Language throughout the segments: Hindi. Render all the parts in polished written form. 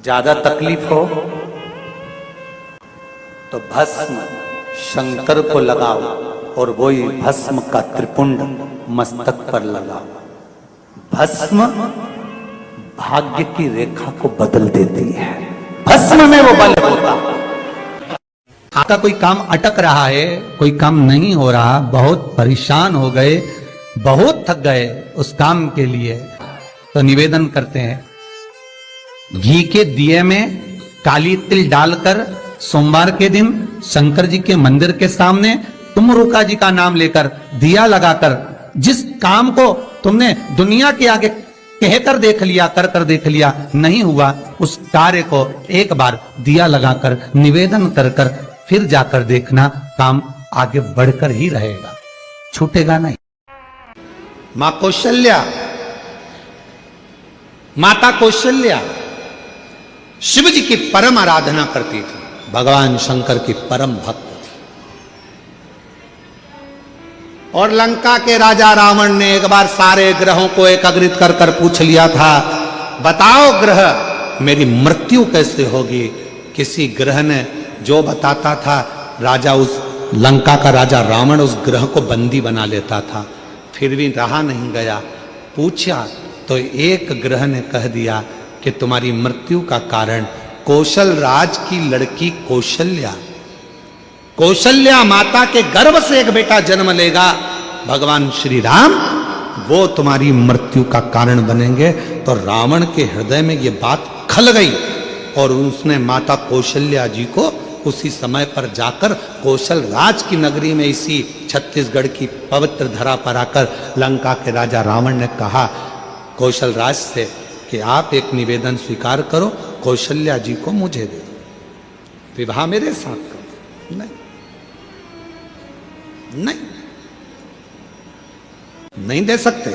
ज्यादा तकलीफ हो तो भस्म शंकर को लगाओ और वही भस्म का त्रिपुंड मस्तक पर लगाओ। भस्म भाग्य की रेखा को बदल देती है, भस्म में वो बल होता है। आपका कोई काम अटक रहा है, कोई काम नहीं हो रहा, बहुत परेशान हो गए, बहुत थक गए उस काम के लिए, तो निवेदन करते हैं घी के दिए में काली तिल डालकर सोमवार के दिन शंकर जी के मंदिर के सामने तुम रुका जी का नाम लेकर दिया लगाकर जिस काम को तुमने दुनिया के आगे कहकर देख लिया, कर कर देख लिया, नहीं हुआ, उस कार्य को एक बार दिया लगाकर निवेदन कर कर फिर जाकर देखना, काम आगे बढ़कर ही रहेगा, छूटेगा नहीं। मां कौशल्या, माता कौशल्या शिव जी की परम आराधना करती थी, भगवान शंकर की परम भक्त थी। और लंका के राजा रावण ने एक बार सारे ग्रहों को एकाग्रित कर कर पूछ लिया था, बताओ ग्रह मेरी मृत्यु कैसे होगी। किसी ग्रह ने जो बताता था, राजा उस लंका का राजा रावण उस ग्रह को बंदी बना लेता था। फिर भी रहा नहीं गया, पूछा तो एक ग्रह ने कह दिया कि तुम्हारी मृत्यु का कारण कौशल राज की लड़की कौशल्या, कौशल्या माता के गर्भ से एक बेटा जन्म लेगा, भगवान श्री राम, वो तुम्हारी मृत्यु का कारण बनेंगे। तो रावण के हृदय में ये बात खल गई और उसने माता कौशल्या जी को उसी समय पर जाकर कौशल राज की नगरी में, इसी छत्तीसगढ़ की पवित्र धरा पर आकर लंका के राजा रावण ने कहा कौशल राज से कि आप एक निवेदन स्वीकार करो, कौशल्या जी को मुझे दे दो, विवाह मेरे साथ करो। नहीं, नहीं, नहीं दे सकते।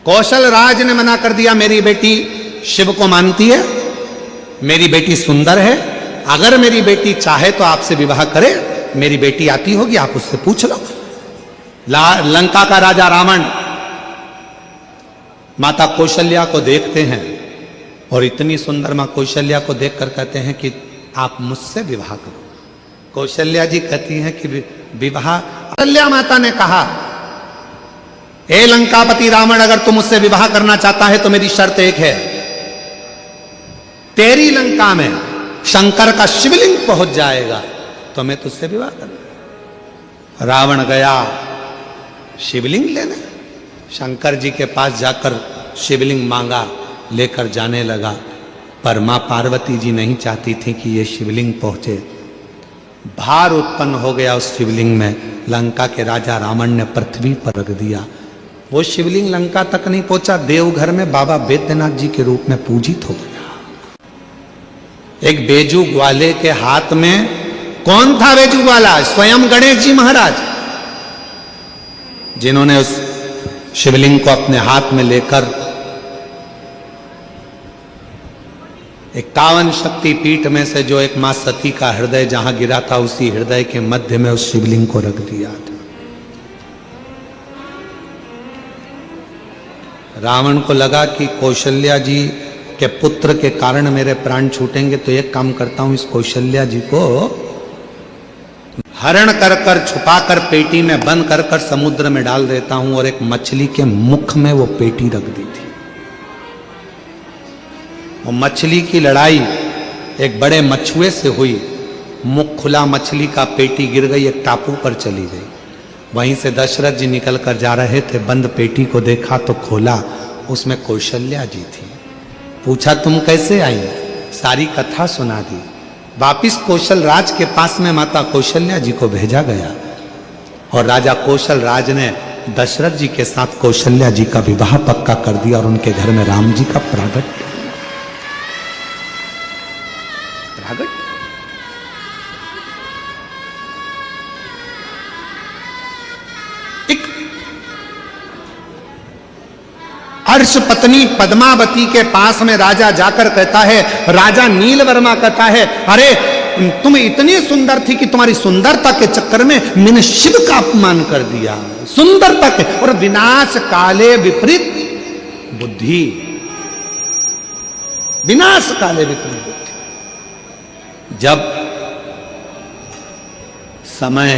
कौशल राज ने मना कर दिया, मेरी बेटी शिव को मानती है, मेरी बेटी सुंदर है, अगर मेरी बेटी चाहे तो आपसे विवाह करे, मेरी बेटी आती होगी, आप उससे पूछ लो। लंका का राजा रावण माता कौशल्या को देखते हैं और इतनी सुंदर मां कौशल्या को देखकर कहते हैं कि आप मुझसे विवाह करो। कौशल्या जी कहती हैं कि विवाह, कौशल्या माता ने कहा, ए लंकापति रावण, अगर तुम मुझसे विवाह करना चाहता है तो मेरी शर्त एक है, तेरी लंका में शंकर का शिवलिंग पहुंच जाएगा तो मैं तुझसे विवाह करूं। रावण गया शिवलिंग लेने, शंकर जी के पास जाकर शिवलिंग मांगा, लेकर जाने लगा, पर मां पार्वती जी नहीं चाहती थी कि ये शिवलिंग पहुंचे। भार उत्पन्न हो गया उस शिवलिंग में, लंका के राजा रावण ने पृथ्वी पर रख दिया। वो शिवलिंग लंका तक नहीं पहुंचा, देवघर में बाबा बैद्यनाथ जी के रूप में पूजित हो गया। एक बेजू ग्वाले के हाथ में, कौन था बेजू ग्वाला? स्वयं गणेश जी महाराज, जिन्होंने उस शिवलिंग को अपने हाथ में लेकर 51 शक्ति पीठ में से जो एक मां सती का हृदय जहां गिरा था, उसी हृदय के मध्य में उस शिवलिंग को रख दिया था। रावण को लगा कि कौशल्या जी के पुत्र के कारण मेरे प्राण छूटेंगे, तो एक काम करता हूं, इस कौशल्या जी को हरण कर कर छुपा कर पेटी में बंद कर कर समुद्र में डाल देता हूं। और एक मछली के मुख में वो पेटी रख दी थी। वो मछली की लड़ाई एक बड़े मछुए से हुई, मुख खुला मछली का, पेटी गिर गई, एक टापू पर चली गई। वहीं से दशरथ जी निकल कर जा रहे थे, बंद पेटी को देखा तो खोला, उसमें कौशल्या जी थी। पूछा तुम कैसे आई? सारी कथा सुना दी। वापिस कौशल राज के पास में माता कौशल्या जी को भेजा गया और राजा कौशल राज ने दशरथ जी के साथ कौशल्या जी का विवाह पक्का कर दिया और उनके घर में राम जी का प्रागट। हर्ष पत्नी पद्मावती के पास में राजा जाकर कहता है, राजा नीलवर्मा कहता है, अरे तुम इतनी सुंदर थी कि तुम्हारी सुंदरता के चक्कर में मैंने शिव का अपमान कर दिया। सुंदरता के और विनाश काले विपरीत बुद्धि। विनाश काले विपरीत बुद्धि। जब समय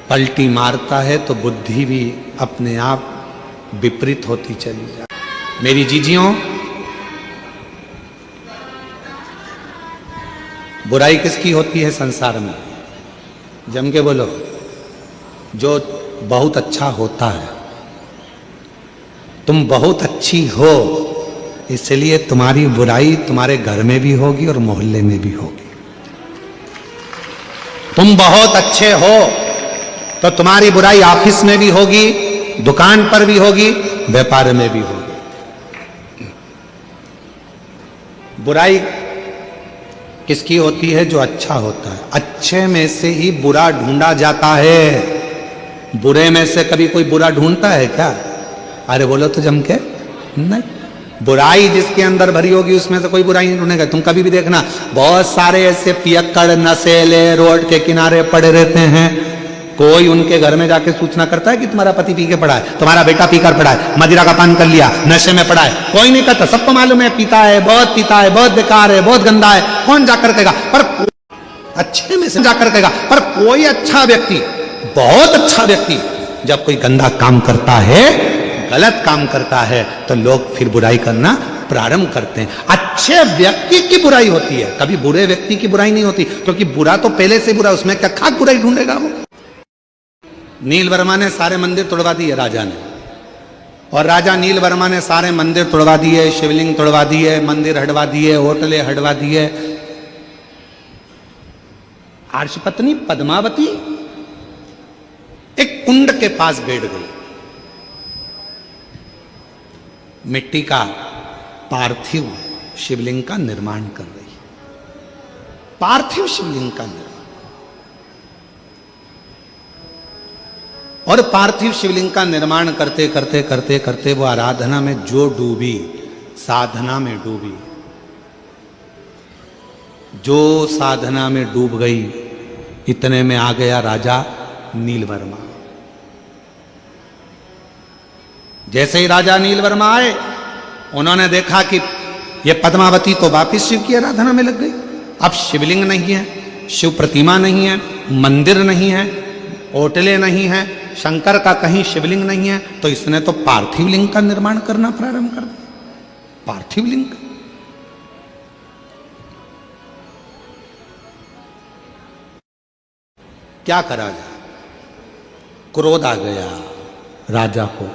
पलटी मारता है तो बुद्धि भी अपने आप विपरीत होती चली जाती। मेरी जीजियों, बुराई किसकी होती है संसार में? जम के बोलो। जो बहुत अच्छा होता है। तुम बहुत अच्छी हो, इसलिए तुम्हारी बुराई तुम्हारे घर में भी होगी और मोहल्ले में भी होगी। तुम बहुत अच्छे हो तो तुम्हारी बुराई ऑफिस में भी होगी, दुकान पर भी होगी, व्यापार में भी होगी। बुराई किसकी होती है? जो अच्छा होता है। अच्छे में से ही बुरा ढूंढा जाता है। बुरे में से कभी कोई बुरा ढूंढता है क्या? अरे बोलो तो जम के नहीं। बुराई जिसके अंदर भरी होगी उसमें से कोई बुराई नहीं ढूंढेगा। तुम कभी भी देखना, बहुत सारे ऐसे पियक्कड़ नशेले रोड के किनारे पड़े रहते हैं। कोई उनके घर में जाके सूचना करता है कि तुम्हारा पति पी के पड़ा है, तुम्हारा बेटा पीकर पड़ा है, मदिरा का पान कर लिया, नशे में पड़ा है? कोई नहीं कहता। सबको मालूम है पीता है, बहुत पीता है, बहुत बेकार है, बहुत गंदा है। कौन जाकर कहेगा? पर अच्छे में से जाकर कहेगा। पर कोई अच्छा व्यक्ति, बहुत अच्छा व्यक्ति जब कोई गंदा काम करता है, गलत काम करता है, तो लोग फिर बुराई करना प्रारंभ करते हैं। अच्छे व्यक्ति की बुराई होती है, कभी बुरे व्यक्ति की बुराई नहीं होती, क्योंकि बुरा तो पहले से बुरा, उसमें क्या खाक बुराई ढूंढेगा वो। नील वर्मा ने सारे मंदिर तोड़वा दिए राजा ने, और राजा नील वर्मा ने सारे मंदिर तोड़वा दिए, शिवलिंग तोड़वा दिए, मंदिर हटवा दिए, होटलें हटवा दिए। आर्षपत्नी पद्मावती एक कुंड के पास बैठ गई, मिट्टी का पार्थिव शिवलिंग का निर्माण कर रही। पार्थिव शिवलिंग का निर्माण, और पार्थिव शिवलिंग का निर्माण करते करते करते करते वो आराधना में जो डूबी, साधना में डूबी, जो साधना में डूब गई, इतने में आ गया राजा नीलवर्मा। जैसे ही राजा नीलवर्मा आए, उन्होंने देखा कि ये पद्मावती तो वापिस शिव की आराधना में लग गई। अब शिवलिंग नहीं है, शिव प्रतिमा नहीं है, मंदिर नहीं है, होटलें नहीं है, शंकर का कहीं शिवलिंग नहीं है, तो इसने तो पार्थिव लिंग का निर्माण करना प्रारंभ कर दिया। पार्थिव लिंग क्या करा जाए? क्रोध आ गया राजा को,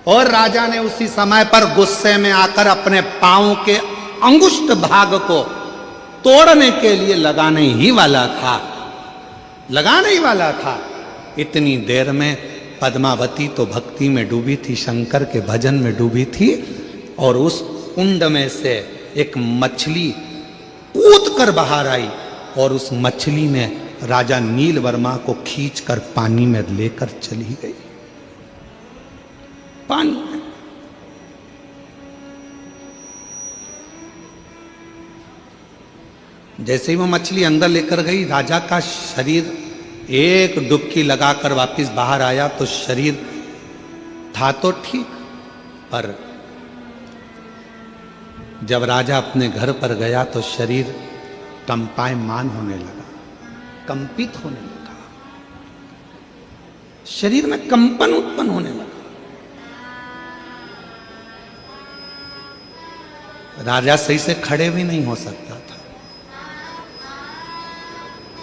और राजा ने उसी समय पर गुस्से में आकर अपने पांव के अंगुष्ठ भाग को तोड़ने के लिए लगाने ही वाला था। इतनी देर में पद्मावती तो भक्ति में डूबी थी, शंकर के भजन में डूबी थी, और उस कुंड में से एक मछली कूद कर बाहर आई, और उस मछली ने राजा नीलवर्मा को खींचकर पानी में लेकर चली गई। पानी में जैसे ही वो मछली अंदर लेकर गई, राजा का शरीर एक डुबकी लगाकर वापस बाहर आया, तो शरीर था तो ठीक, पर जब राजा अपने घर पर गया तो शरीर कंपायमान होने लगा, कंपित होने लगा, शरीर में कंपन उत्पन्न होने लगा। राजा सही से खड़े भी नहीं हो सकता था,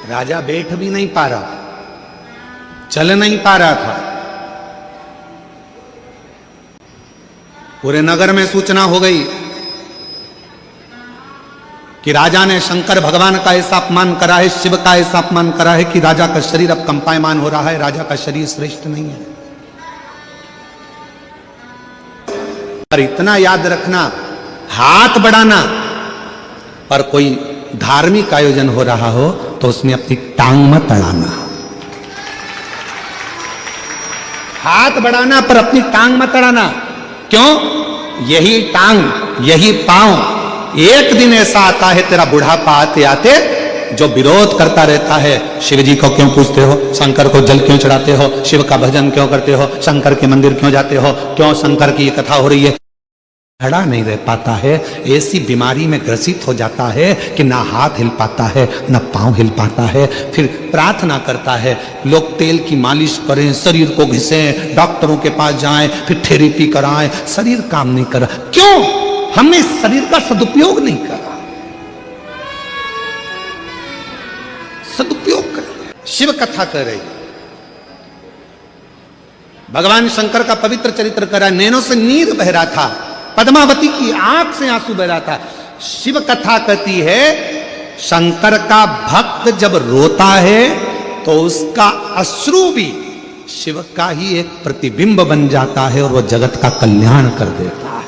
राजा बैठ भी नहीं पा रहा था, चल नहीं पा रहा था। पूरे नगर में सूचना हो गई कि राजा ने शंकर भगवान का ऐसा अपमान करा है, शिव का ऐसा अपमान करा है कि राजा का शरीर अब कंपायमान हो रहा है, राजा का शरीर श्रेष्ठ नहीं है। पर इतना याद रखना, हाथ बढ़ाना, पर कोई धार्मिक आयोजन हो रहा हो तो उसमें अपनी टांग मत अड़ाना। हाथ बढ़ाना पर अपनी टांग मत अड़ाना। क्यों? यही टांग, यही पांव एक दिन ऐसा आता है तेरा बुढ़ापा आते आते जो विरोध करता रहता है। शिव जी को क्यों पूजते हो, शंकर को जल क्यों चढ़ाते हो, शिव का भजन क्यों करते हो, शंकर के मंदिर क्यों जाते हो, क्यों शंकर की ये कथा हो रही है। खड़ा नहीं रह पाता है, ऐसी बीमारी में ग्रसित हो जाता है कि ना हाथ हिल पाता है ना पांव हिल पाता है। फिर प्रार्थना करता है, लोग तेल की मालिश करें, शरीर को घिसें, डॉक्टरों के पास जाएं, फिर थेरेपी कराएं, शरीर काम नहीं कर रहा। क्यों? हमने इस शरीर का सदुपयोग नहीं करा। सदुपयोग कर, शिव कथा कर रही, भगवान शंकर का पवित्र चरित्र करा, नैनों से नीर बह रहा था, पद्मावती की आंख से आंसू बह रहा था। शिव कथा कहती है शंकर का भक्त जब रोता है तो उसका अश्रु भी शिव का ही एक प्रतिबिंब बन जाता है और वह जगत का कल्याण कर देता है।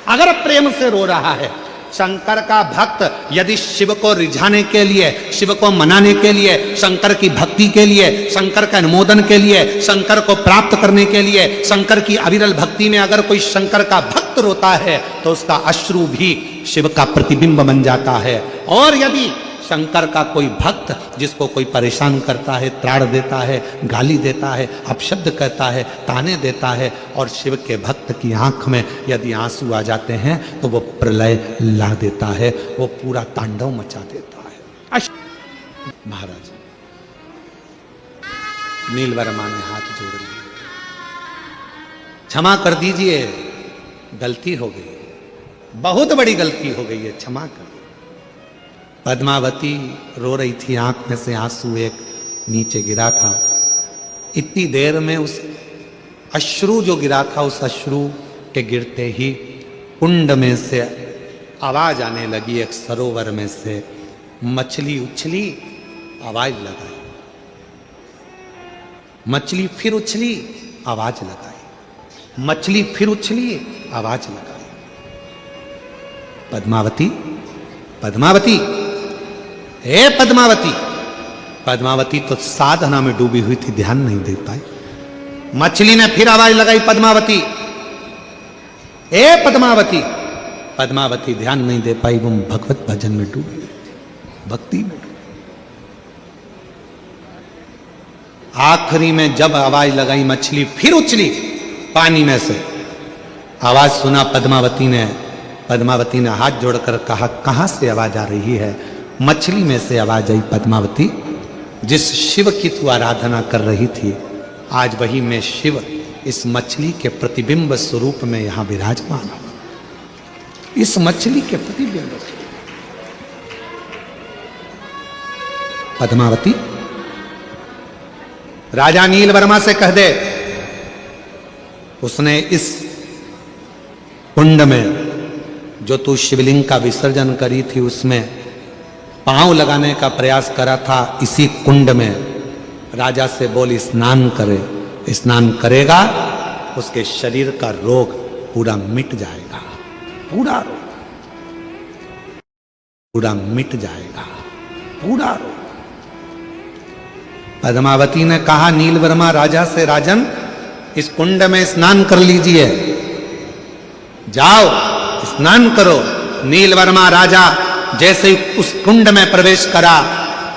अगर प्रेम से रो रहा है, शंकर का भक्त यदि शिव को रिझाने के लिए, शिव को मनाने के लिए, शंकर की भक्ति के लिए, शंकर का अनुमोदन के लिए, शंकर को प्राप्त करने के लिए, शंकर की अविरल भक्ति में अगर कोई शंकर का भक्त रोता है तो उसका अश्रु भी शिव का प्रतिबिंब बन जाता है। और यदि शंकर का कोई भक्त जिसको कोई परेशान करता है, त्राड़ देता है, गाली देता है, अपशब्द कहता है, ताने देता है, और शिव के भक्त की आंख में यदि आंसू आ जाते हैं तो वो प्रलय ला देता है, वो पूरा तांडव मचा देता है। महाराज नीलवर्मा ने हाथ जोड़ लिए, क्षमा कर दीजिए, गलती हो गई, बहुत बड़ी गलती हो गई है, क्षमा कर। पद्मावती रो रही थी, आंख में से आंसू एक नीचे गिरा था। इतनी देर में उस अश्रु जो गिरा था, उस अश्रु के गिरते ही कुंड में से आवाज आने लगी, एक सरोवर में से मछली उछली, आवाज लगाई, मछली फिर उछली, आवाज लगाई, मछली फिर उछली, आवाज लगाई। पद्मावती, पद्मावती, हे पद्मावती। पद्मावती तो साधना में डूबी हुई थी, ध्यान नहीं दे पाई। मछली ने फिर आवाज लगाई, पद्मावती, हे पद्मावती। पद्मावती ध्यान नहीं दे पाई, वो भगवत भजन में डूबी, भक्ति में डूबी। आखिरी में जब आवाज लगाई, मछली फिर उछली पानी में से, आवाज सुना पद्मावती ने। पद्मावती ने हाथ जोड़कर कहा, कहां से आवाज आ रही है? मछली में से आवाज आई, पद्मावती, जिस शिव की तू आराधना कर रही थी, आज वही मैं शिव इस मछली के प्रतिबिंब स्वरूप में यहां विराजमान हूं। इस मछली के प्रतिबिंब स्वरूप। पद्मावती, राजा नीलवर्मा से कह दे, उसने इस कुंड में जो तू शिवलिंग का विसर्जन करी थी उसमें पांव लगाने का प्रयास करा था, इसी कुंड में राजा से बोल स्नान करे। स्नान करेगा, उसके शरीर का रोग पूरा मिट जाएगा, पूरा रोग पूरा मिट जाएगा, पूरा रोग। पद्मावती ने कहा नीलवर्मा राजा से, राजन इस कुंड में स्नान कर लीजिए, जाओ स्नान करो। नीलवर्मा राजा जैसे ही उस कुंड में प्रवेश करा,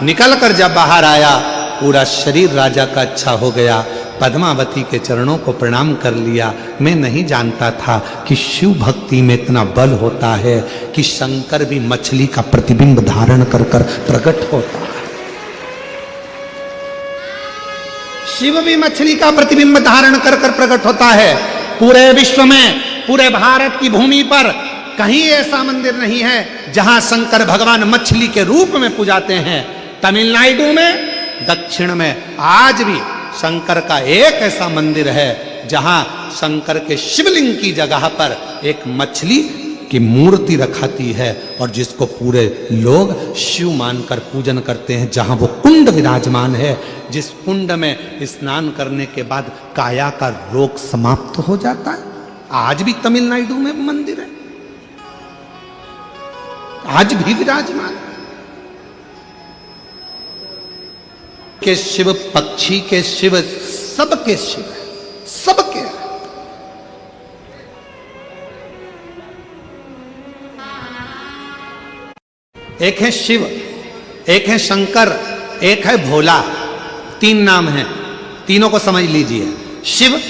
निकलकर जब बाहर आया, पूरा शरीर राजा का अच्छा हो गया। पद्मावती के चरणों को प्रणाम कर लिया। मैं नहीं जानता था कि शिव भक्ति में इतना बल होता है कि शंकर भी मछली का प्रतिबिंब धारण कर कर प्रकट होता है। शिव भी मछली का प्रतिबिंब धारण कर कर प्रकट होता है। पूरे विश्व में, पूरे भारत की भूमि पर कहीं ऐसा मंदिर नहीं है जहां शंकर भगवान मछली के रूप में पूजाते हैं। तमिलनाडु में, दक्षिण में आज भी शंकर का एक ऐसा मंदिर है जहां शंकर के शिवलिंग की जगह पर एक मछली की मूर्ति रखाती है और जिसको पूरे लोग शिव मानकर पूजन करते हैं। जहां वो कुंड विराजमान है, जिस कुंड में स्नान करने के बाद काया का रोग समाप्त हो जाता है। आज भी तमिलनाडु में मंदिर है, आज भी विराजमान। के शिव, पक्षी के शिव, सबके शिव, सबके। एक है शिव, एक है शंकर, एक है भोला। तीन नाम हैं, तीनों को समझ लीजिए। शिव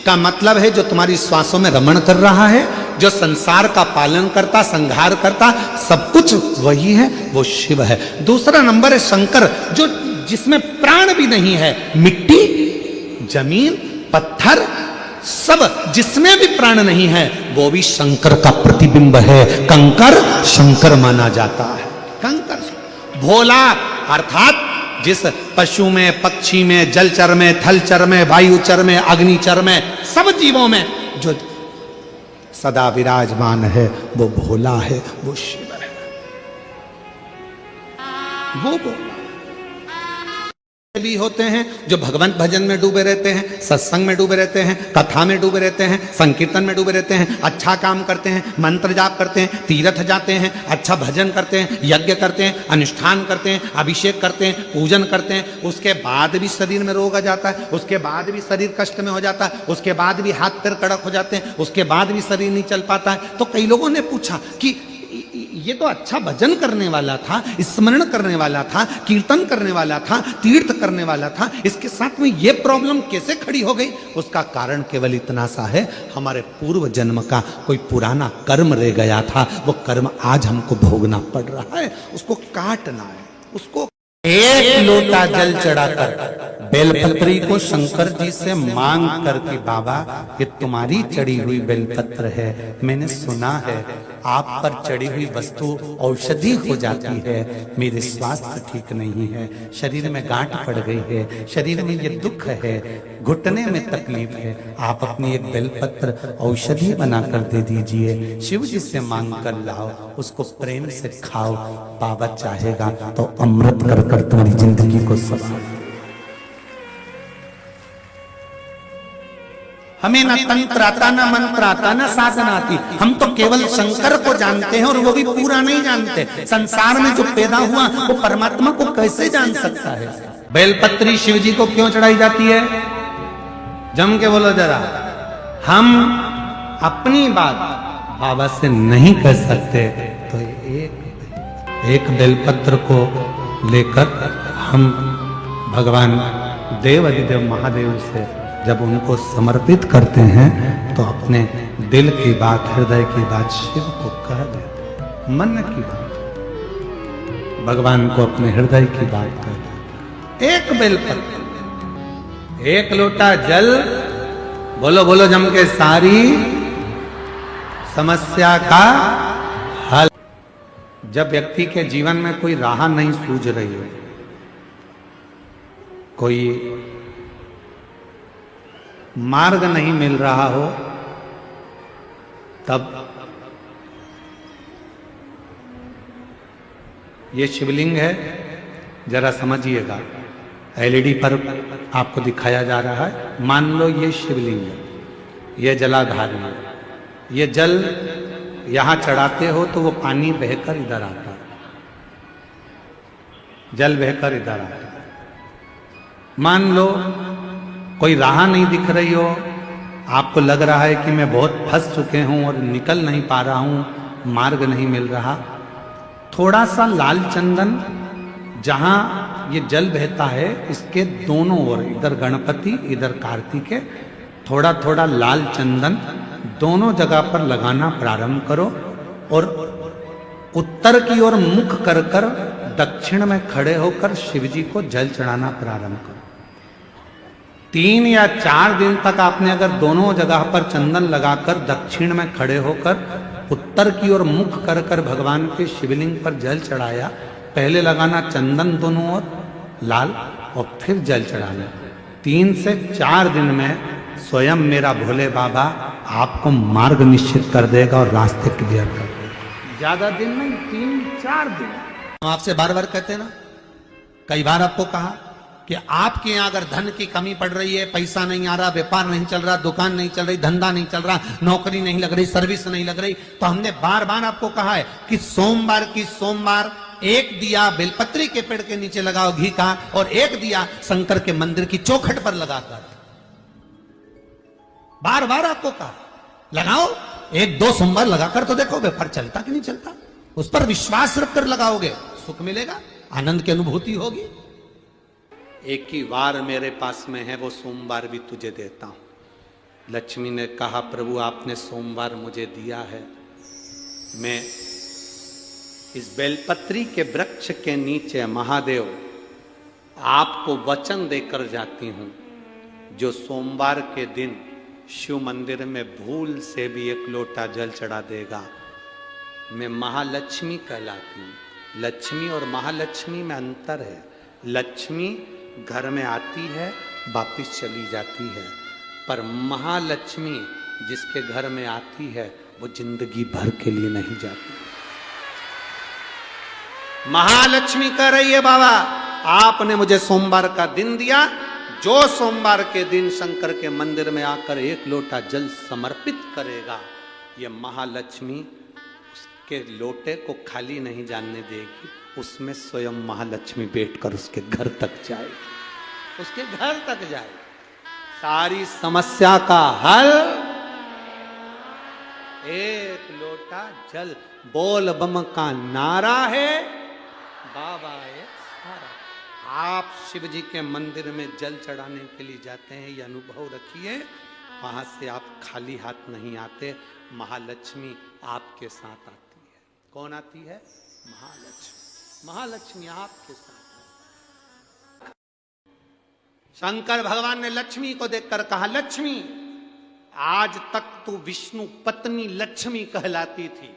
का मतलब है जो तुम्हारी श्वासों में रमण कर रहा है, जो संसार का पालन करता, संहार करता, सब कुछ वही है, वो शिव है। दूसरा नंबर है शंकर, जो जिसमें प्राण भी नहीं है, मिट्टी, जमीन, पत्थर, सब जिसमें भी प्राण नहीं है वो भी शंकर का प्रतिबिंब है। कंकर शंकर माना जाता है। कंकर भोला अर्थात जिस पशु में, पक्षी में, जलचर में, थलचर में, वायुचर में, अग्निचर में, सब जीवों में जो सदा विराजमान है वो भोला है, वो शिव है, वो भोला भी होते हैं जो भगवंत भजन में डूबे रहते हैं, सत्संग में डूबे रहते हैं, कथा में डूबे रहते हैं, संकीर्तन में डूबे रहते हैं, अच्छा काम करते हैं, मंत्र जाप करते हैं, तीर्थ जाते हैं, अच्छा भजन करते हैं, यज्ञ करते हैं, अनुष्ठान करते हैं, अभिषेक करते हैं, पूजन करते हैं, उसके बाद भी शरीर में रोग आ जाता है, उसके बाद भी शरीर कष्ट में हो जाता है, उसके बाद भी हाथ पैर कड़क हो जाते हैं, उसके बाद भी शरीर नहीं चल पाता है। तो कई लोगों ने पूछा कि ये तो अच्छा भजन करने वाला था, स्मरण करने वाला था, कीर्तन करने वाला था, तीर्थ करने वाला था, इसके साथ में ये प्रॉब्लम कैसे खड़ी हो गई? उसका कारण केवल इतना सा है, हमारे पूर्व जन्म का कोई पुराना कर्म रह गया था, वो कर्म आज हमको भोगना पड़ रहा है, उसको काटना है। उसको एक लोटा जल चढ़ाकर बेलपत्री को शंकर जी से मांग कर कि बाबा ये तुम्हारी चढ़ी हुई बेलपत्र है, मैंने सुना है आप पर चढ़ी हुई वस्तु औषधि हो जाती है, मेरे स्वास्थ्य ठीक नहीं है, शरीर में गांठ पड़ गई है, शरीर में ये दुख है, घुटने में तकलीफ है, आप अपनी एक बेलपत्र औषधि बनाकर दे दीजिए, शिव जी से मांग कर लाओ, उसको प्रेम से खाओ, बाबा चाहेगा तो अमृत कर कर तुम्हारी जिंदगी को संभाल। हमें न तंत्र आता, न मंत्र आता, न साधना आती, हम तो केवल शंकर को जानते हैं और वो भी पूरा नहीं जानते। संसार में जो पैदा हुआ वो परमात्मा को कैसे जान सकता है? बेलपत्री शिव जी को क्यों चढ़ाई जाती है? जम के बोलो जरा। हम अपनी बात बाबा से नहीं कह सकते तो एक बेलपत्र को लेकर हम भगवान देव अधिदेव महादेव से जब उनको समर्पित करते हैं तो अपने दिल की बात, हृदय की बात शिव को कह देते, मन की बात भगवान को अपने हृदय की बात कह देते। एक बेलपत्र, एक लोटा जल, बोलो बोलो जम के, सारी समस्या का हल। जब व्यक्ति के जीवन में कोई राह नहीं सूझ रही हो, कोई मार्ग नहीं मिल रहा हो, तब ये शिवलिंग है, जरा समझिएगा। एलईडी पर आपको दिखाया जा रहा है, मान लो ये शिवलिंग है, ये जलाधार है, ये जल यहां चढ़ाते हो तो वो पानी बहकर इधर आता है, जल बहकर इधर आता है। मान लो कोई राह नहीं दिख रही हो, आपको लग रहा है कि मैं बहुत फंस चुके हूं और निकल नहीं पा रहा हूं, मार्ग नहीं मिल रहा, थोड़ा सा लाल चंदन जहां ये जल बहता है इसके दोनों ओर, इधर गणपति इधर कार्तिकेय, थोड़ा थोड़ा लाल चंदन दोनों जगह पर लगाना प्रारंभ करो और उत्तर की ओर मुख कर कर दक्षिण में खड़े होकर शिव जी को जल चढ़ाना प्रारंभ करो। 3 या 4 दिन तक आपने अगर दोनों जगह पर चंदन लगाकर दक्षिण में खड़े होकर उत्तर की ओर मुख कर कर भगवान के शिवलिंग पर जल चढ़ाया, पहले लगाना चंदन दोनों ओर लाल और फिर जल चढ़ाना, 3 से 4 दिन में स्वयं मेरा भोले बाबा आपको मार्ग निश्चित कर देगा और रास्ते क्लियर कर देगा। ज्यादा दिन नहीं, 3-4 दिन। हम आपसे बार बार कहते हैं ना, कई बार आपको कहा कि आपके यहां अगर धन की कमी पड़ रही है, पैसा नहीं आ रहा, व्यापार नहीं चल रहा, दुकान नहीं चल रही, धंधा नहीं चल रहा, नौकरी नहीं लग रही, सर्विस नहीं लग रही, तो हमने बार बार आपको कहा है कि सोमवार एक दिया बेलपत्री के पेड़ के नीचे लगाओ घी का, और एक दिया शंकर के मंदिर की चौखट पर लगाकर। बार बार आपको कहा लगाओ, 1-2 सोमवार लगाकर तो देखो व्यापार चलता कि नहीं चलता। उस पर विश्वास रखकर लगाओगे, सुख मिलेगा, आनंद की अनुभूति होगी। एक ही वार मेरे पास में है, वो सोमवार भी तुझे देता हूं। लक्ष्मी ने कहा, प्रभु आपने सोमवार मुझे दिया है, मैं इस बेलपत्री के वृक्ष के नीचे महादेव आपको वचन देकर जाती हूं, जो सोमवार के दिन शिव मंदिर में भूल से भी एक लोटा जल चढ़ा देगा, मैं महालक्ष्मी कहलाती हूं। लक्ष्मी और महालक्ष्मी में अंतर है। लक्ष्मी घर में आती है, वापिस चली जाती है, पर महालक्ष्मी जिसके घर में आती है वो जिंदगी भर के लिए नहीं जाती। महालक्ष्मी कह रही है, बाबा आपने मुझे सोमवार का दिन दिया, जो सोमवार के दिन शंकर के मंदिर में आकर एक लोटा जल समर्पित करेगा, ये महालक्ष्मी उसके लोटे को खाली नहीं जानने देगी, उसमें स्वयं महालक्ष्मी बैठकर उसके घर तक जाएगी, उसके घर तक जाएगी। सारी समस्या का हल एक लोटा जल, बोल बम का नारा है, बाबा है सारा। आप शिव जी के मंदिर में जल चढ़ाने के लिए जाते हैं, ये अनुभव रखिए, वहां से आप खाली हाथ नहीं आते, महालक्ष्मी आपके साथ आती है। कौन आती है? महालक्ष्मी। महालक्ष्मी आपके साथ। शंकर भगवान ने लक्ष्मी को देखकर कहा, लक्ष्मी आज तक तू विष्णु पत्नी लक्ष्मी कहलाती थी,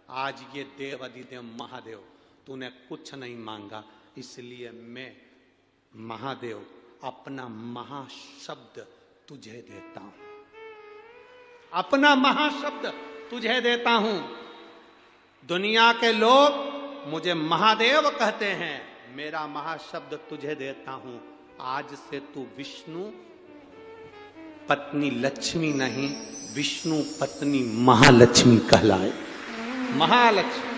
आज ये देव अधिदेव महादेव तूने कुछ नहीं मांगा, इसलिए मैं महादेव अपना महाशब्द तुझे देता हूं, अपना महाशब्द तुझे देता हूं। दुनिया के लोग मुझे महादेव कहते हैं, मेरा महाशब्द तुझे देता हूं, आज से तू विष्णु पत्नी लक्ष्मी नहीं, विष्णु पत्नी महालक्ष्मी कहलाए। महालक्ष्मी।